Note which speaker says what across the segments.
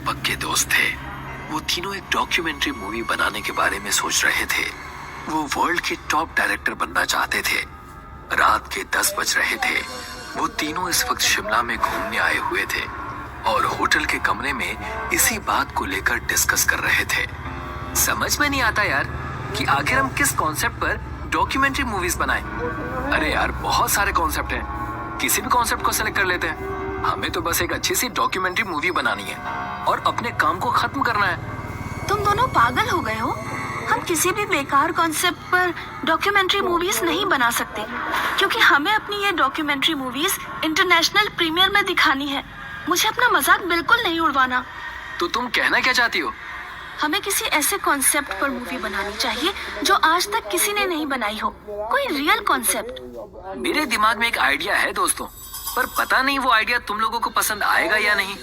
Speaker 1: पक्के दोस्त थे। वो तीनों एक डॉक्यूमेंट्री मूवी बनाने के बारे में सोच रहे थे। वो वर्ल्ड के टॉप डायरेक्टर बनना चाहते थे। रात के 10 बज रहे थे। वो तीनों इस वक्त शिमला में घूमने आए हुए थे और होटल के कमरे में इसी बात को लेकर डिस्कस कर रहे थे। समझ में नहीं आता यार कि आखिर हम किस कॉन्सेप्ट पर डॉक्यूमेंट्री मूवीज बनाएं। अरे यार बहुत सारे कॉन्सेप्ट हैं, किसी भी कॉन्सेप्ट को सेलेक्ट कर लेते हैं। हमें तो बस एक अच्छी सी डॉक्यूमेंट्री मूवी बनानी है और अपने काम को खत्म करना है।
Speaker 2: तुम दोनों पागल हो गए हो। हम किसी भी बेकार कॉन्सेप्ट पर डॉक्यूमेंट्री मूवीज नहीं बना सकते, क्योंकि हमें अपनी ये डॉक्यूमेंट्री मूवीज इंटरनेशनल प्रीमियर में दिखानी है। मुझे अपना मजाक बिल्कुल नहीं उड़वाना।
Speaker 1: तो तुम कहना क्या चाहती हो?
Speaker 2: हमें किसी ऐसे कॉन्सेप्ट पर मूवी बनानी चाहिए जो आज तक किसी ने नहीं बनाई हो, कोई रियल कॉन्सेप्ट।
Speaker 1: मेरे दिमाग में एक आइडिया है दोस्तों, पर पता नहीं वो आइडिया तुम लोगों को पसंद आएगा या नहीं।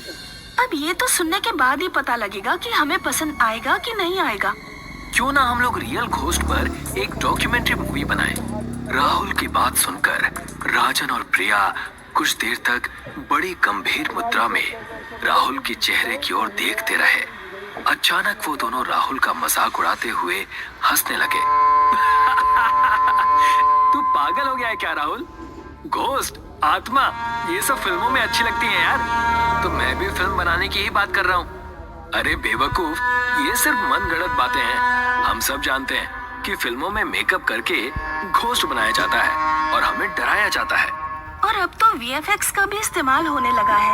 Speaker 2: अब ये तो सुनने के बाद ही पता लगेगा कि हमें पसंद आएगा कि नहीं आएगा।
Speaker 1: क्यों ना हम लोग रियल घोस्ट पर एक डॉक्यूमेंट्री मूवी बनाएं। राहुल की बात सुनकर राजन और प्रिया कुछ देर तक बड़ी गंभीर मुद्रा में राहुल के चेहरे की ओर देखते रहे। अचानक वो दोनों राहुल का मजाक उड़ाते हुए हंसने लगे। तू पागल हो गया है क्या राहुल? घोस्ट, आत्मा, ये सब फिल्मों में अच्छी लगती है यार। तो मैं भी फिल्म बनाने की ही बात कर रहा हूँ। अरे बेवकूफ, ये सिर्फ मनगढ़ंत बातें हैं। हम सब जानते हैं कि फिल्मों में मेकअप करके घोस्ट बनाया जाता है और हमें डराया जाता है।
Speaker 2: और अब तो VFX का भी इस्तेमाल होने लगा है।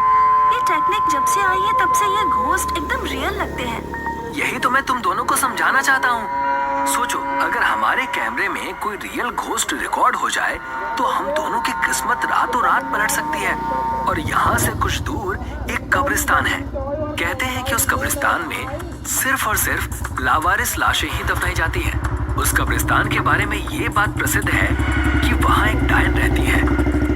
Speaker 2: ये टेक्निक जब से आई है तब से ये घोस्ट एकदम रियल लगते हैं।
Speaker 1: यही तो मैं तुम दोनों को समझाना चाहता हूँ। सोचो, अगर हमारे कैमरे में कोई रियल घोस्ट रिकॉर्ड हो जाए तो हम दोनों की किस्मत रातों रात पलट सकती है। और यहाँ से कुछ दूर एक कब्रिस्तान है। कहते हैं कि उस कब्रिस्तान में सिर्फ और सिर्फ लावारिस लाशें ही दफनाई जाती हैं। उस कब्रिस्तान के बारे में ये बात प्रसिद्ध है कि वहाँ एक डायन रहती है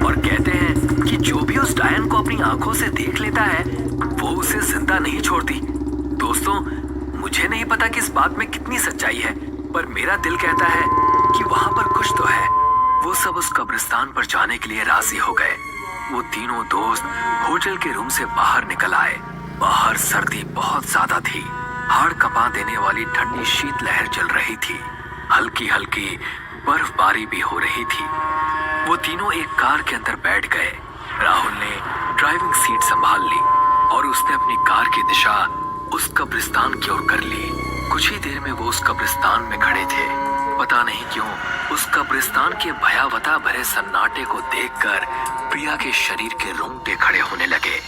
Speaker 1: और कहते हैं कि जो भी उस डायन को अपनी आंखों से देख लेता है वो उसे जिंदा नहीं छोड़ती। दोस्तों, मुझे नहीं पता कि इस बात में कितनी सच्चाई है, पर मेरा दिल कहता है कि वहाँ पर कुछ तो है। वो सब उस कब्रिस्तान पर जाने के लिए राजी हो गए। वो तीनों दोस्त होटल के रूम से बाहर निकल आए। बाहर सर्दी बहुत ज्यादा थी। हाड़ कपा देने वाली ठंडी शीतलहर चल रही थी। हल्की हल्की बर्फबारी भी हो रही थी। वो तीनों एक कार के अंदर बैठ गए। राहुल ने ड्राइविंग सीट संभाल ली और उसने अपनी कार की दिशा उस कब्रिस्तान की ओर कर ली। कुछ ही देर में वो उस कब्रिस्तान में खड़े थे। पता नहीं क्यों उस कब्रिस्तान के भयावता भरे सन्नाटे को देखकर प्रिया के शरीर के रोंगटे खड़े होने लगे।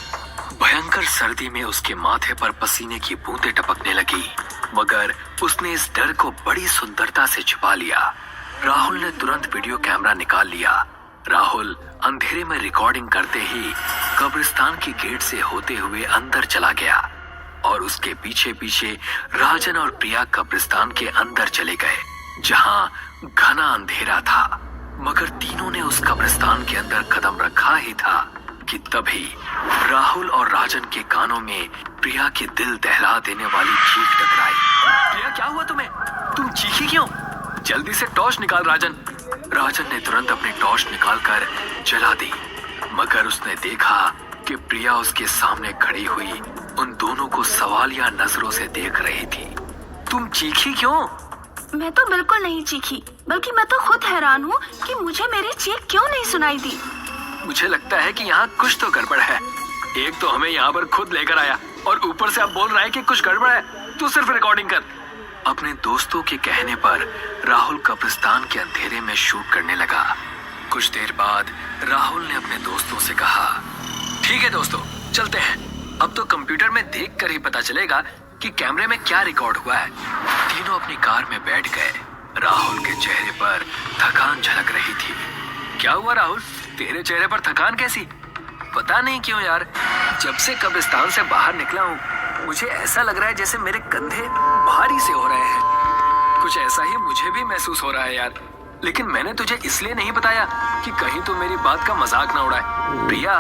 Speaker 1: भयंकर सर्दी में उसके माथे पर पसीने की बूंदें टपकने लगी, मगर उसने इस डर को बड़ी सुंदरता से छुपा लिया। राहुल ने तुरंत वीडियो कैमरा निकाल लिया। राहुल अंधेरे में रिकॉर्डिंग करते ही कब्रिस्तान की गेट से होते हुए अंदर चला गया और उसके पीछे पीछे राजन और प्रिया कब्रिस्तान के अंदर चले गए, जहां घना अंधेरा था। मगर तीनों ने उस कब्रिस्तान के अंदर कदम रखा ही था कि तभी राहुल और राजन के कानों में प्रिया के दिल दहला देने वाली चीख टकराई। प्रिया, क्या हुआ तुम्हें? तुम चीखी क्यों? जल्दी से टॉर्च निकाल राजन। राजन ने तुरंत अपनी टॉर्च निकालकर जला दी, मगर उसने देखा कि प्रिया उसके सामने खड़ी हुई उन दोनों को सवालिया नजरों से देख रही थी। तुम चीखी क्यों?
Speaker 2: मैं तो बिल्कुल नहीं चीखी, बल्कि मैं तो खुद हैरान हूँ कि मुझे मेरी चीख क्यों नहीं सुनाई दी।
Speaker 1: मुझे लगता है कि यहाँ कुछ तो गड़बड़ है। एक तो हमें यहाँ पर खुद लेकर आया और ऊपर से अब बोल रहा है कि कुछ गड़बड़ है। तू सिर्फ रिकॉर्डिंग कर। अपने दोस्तों के कहने पर राहुल कब्रिस्तान के अंधेरे में शूट करने लगा। कुछ देर बाद राहुल ने अपने दोस्तों से कहा, ठीक है दोस्तों, चलते हैं। अब तो कंप्यूटर में देखकर ही पता चलेगा कि कैमरे में क्या रिकॉर्ड हुआ है। तीनों अपनी कार में बैठ गए। राहुल के चेहरे पर थकान झलक रही थी। क्या हुआ राहुल, तेरे चेहरे पर थकान कैसी? पता नहीं क्यों यार, जब से कब्रिस्तान से बाहर निकला हूँ मुझे ऐसा लग रहा है जैसे मेरे कंधे भारी से हो रहे हैं। कुछ ऐसा ही मुझे भी महसूस हो रहा है यार। लेकिन मैंने तुझे इसलिए नहीं बताया कि कहीं तू मेरी बात का मजाक ना उड़ाए। प्रिया,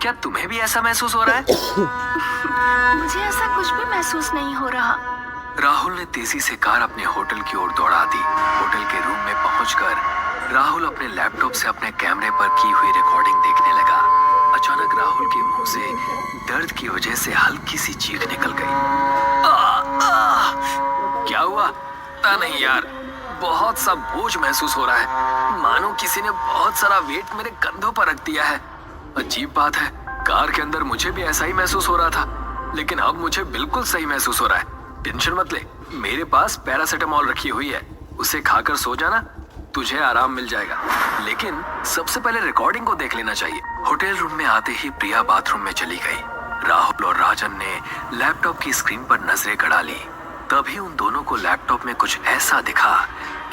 Speaker 1: क्या तुम्हें भी ऐसा महसूस हो रहा है?
Speaker 2: मुझे ऐसा कुछ भी महसूस नहीं हो रहा।
Speaker 1: राहुल ने तेजी से कार अपने होटल की ओर दौड़ा दी। होटल के रूम में पहुंचकर राहुल अपने लैपटॉप से अपने कैमरे पर की हुई रिकॉर्डिंग देखने लगा। अचानक राहुल के मुंह से दर्द की वजह से हल्की सी चीख निकल गई। आ, आ, क्या हुआ? पता नहीं यार, बहुत सा बोझ महसूस हो रहा है, मानो किसी ने बहुत सारा वेट मेरे कंधों पर रख दिया है। अजीब बात है, कार के अंदर मुझे भी ऐसा ही महसूस हो रहा था, लेकिन अब मुझे बिल्कुल सही महसूस हो रहा है। टेंशन मत ले, मेरे पास पैरासिटामोल रखी हुई है, उसे खाकर सो जाना, तुझे आराम मिल जाएगा। लेकिन सबसे पहले रिकॉर्डिंग को देख लेना चाहिए। होटल रूम में आते ही प्रिया बाथरूम में चली गई। राहुल और राजन ने लैपटॉप की स्क्रीन पर नजरें गड़ा ली। तभी उन दोनों को लैपटॉप में कुछ ऐसा दिखा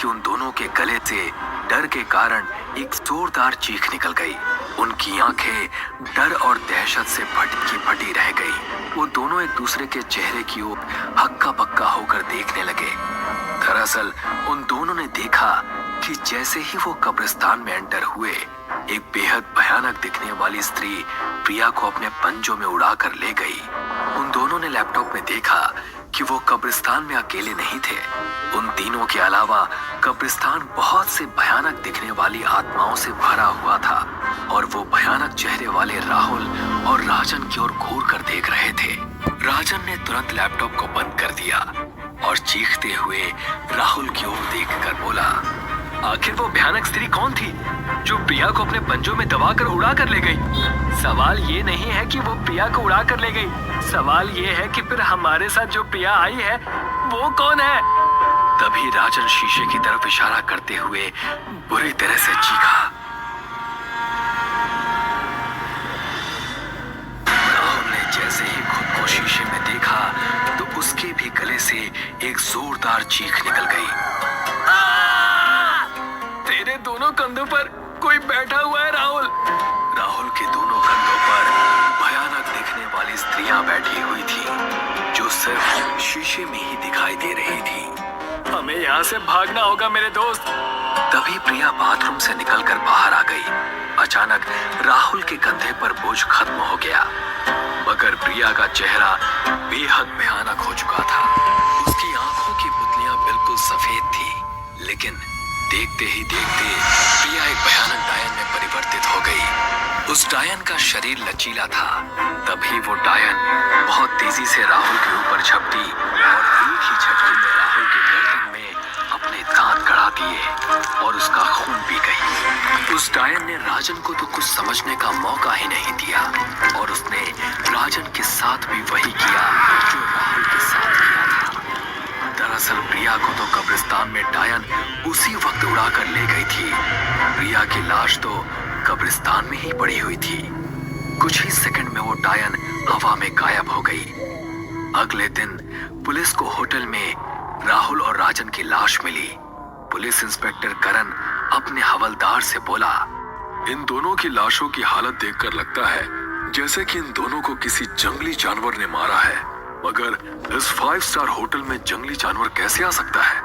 Speaker 1: कि उन दोनों के गले से डर के कारण एक जोरदार चीख निकल गई। उनकी आंखें डर और दहशत से फटी रह गई। वो दोनों एक दूसरे के चेहरे की ओर हक्का बक्का होकर देखने लगे। दरअसल उन दोनों ने देखा कि जैसे ही वो कब्रिस्तान में एंटर हुए, एक बेहद भयानक दिखने वाली स्त्री प्रिया को अपने पंजों में उड़ाकर ले गई। उन दोनों ने लैपटॉप में देखा कि वो कब्रिस्तान में अकेले नहीं थे। उन तीनों के अलावा कब्रिस्तान बहुत से भयानक दिखने वाली आत्माओं से भरा हुआ था और वो भयानक चेहरे वाले राहुल और राजन की ओर घूर कर देख रहे थे। राजन ने तुरंत लैपटॉप को बंद कर दिया और चीखते हुए राहुल की ओर देखकर बोला, आखिर वो भयानक स्त्री कौन थी जो प्रिया को अपने पंजों में दबाकर उड़ा कर ले गई? सवाल ये नहीं है कि वो प्रिया को उड़ा कर ले गई, सवाल ये है कि फिर हमारे साथ जो प्रिया आई है वो कौन है? तभी राजन शीशे की तरफ इशारा करते हुए बुरी तरह से चीखा। राहुल ने जैसे ही खुद को शीशे में देखा तो उसके भी गले से एक जोरदार चीख निकल गई। तेरे दोनों कंधों पर कोई बैठा हुआ है राहुल। राहुल के दोनों कंधों पर भयानक दिखने वाली स्त्रियां बैठी हुई थी, जो सिर्फ शीशे में ही दिखाई दे रही थी। हमें यहाँ से भागना होगा मेरे दोस्त। तभी प्रिया बाथरूम से निकलकर बाहर आ गई। अचानक राहुल के कंधे पर बोझ खत्म हो गया, मगर प्रिया का चेहरा बेहद भयानक हो चुका था। उसकी आंखों की पुतलियां बिल्कुल सफेद थी, लेकिन देखते ही देखते प्रिया एक भयानक डायन में परिवर्तित हो गई। उस डायन का शरीर लचीला था। तभी वो डायन बहुत तेजी से राहुल के ऊपर झपटी और एक ही झटके में राहुल के गर्दन में अपने दांत गड़ा दिए और उसका खून पी गई। उस डायन ने राजन को तो कुछ समझने का मौका ही नहीं दिया और उसने राजन के साथ भी वही किया जो राहुल के साथ किया था। दरअसल प्रिया को तो कब्रिस्तान में डायन उसी वक्त उड़ाकर ले गई थी। प्रिया की लाश तो कब्रिस्तान में ही पड़ी हुई थी। कुछ ही सेकंड में वो डायन हवा में गायब हो गई। अगले दिन पुलिस को होटल में राहुल और राजन की लाश मिली। पुलिस इंस्पेक्टर करण अपने हवलदार से बोला, इन दोनों की लाशों की हालत देखकर लगता है जैसे कि इन दोनों को किसी जंगली जानवर ने मारा है, मगर इस 5 स्टार होटल में जंगली जानवर कैसे आ सकता है?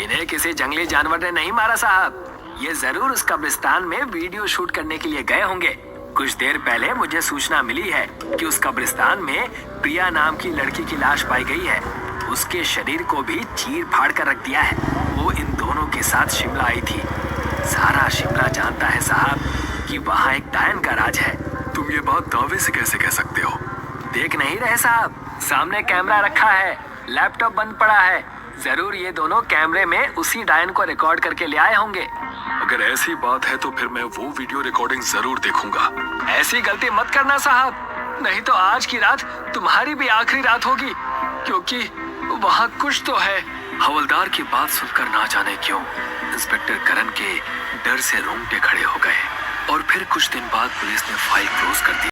Speaker 1: इन्हें किसी जंगली जानवर ने नहीं मारा साहब, ये जरूर उस कब्रिस्तान में वीडियो शूट करने के लिए गए होंगे। कुछ देर पहले मुझे सूचना मिली है कि उस कब्रिस्तान में प्रिया नाम की लड़की की लाश पाई गई है। उसके शरीर को भी चीर फाड़ कर रख दिया है। वो इन दोनों के साथ शिमला आई थी। सारा शिमला जानता है साहब कि वहाँ एक डायन का राज है। तुम ये बात दावे से कैसे कह सकते हो? देख नहीं रहे साहब, सामने कैमरा रखा है, लैपटॉप बंद पड़ा है। जरूर ये दोनों कैमरे में उसी डायन को रिकॉर्ड करके ले आए होंगे। अगर ऐसी बात है तो फिर मैं वो वीडियो रिकॉर्डिंग जरूर देखूंगा। ऐसी गलती मत करना साहब, नहीं तो आज की रात तुम्हारी भी आखिरी रात होगी, क्योंकि वहाँ कुछ तो है। हवलदार की बात सुनकर ना जाने क्यों इंस्पेक्टर करण के डर से रोंगटे खड़े हो गए और फिर कुछ दिन बाद पुलिस ने फाइल क्लोज कर दी।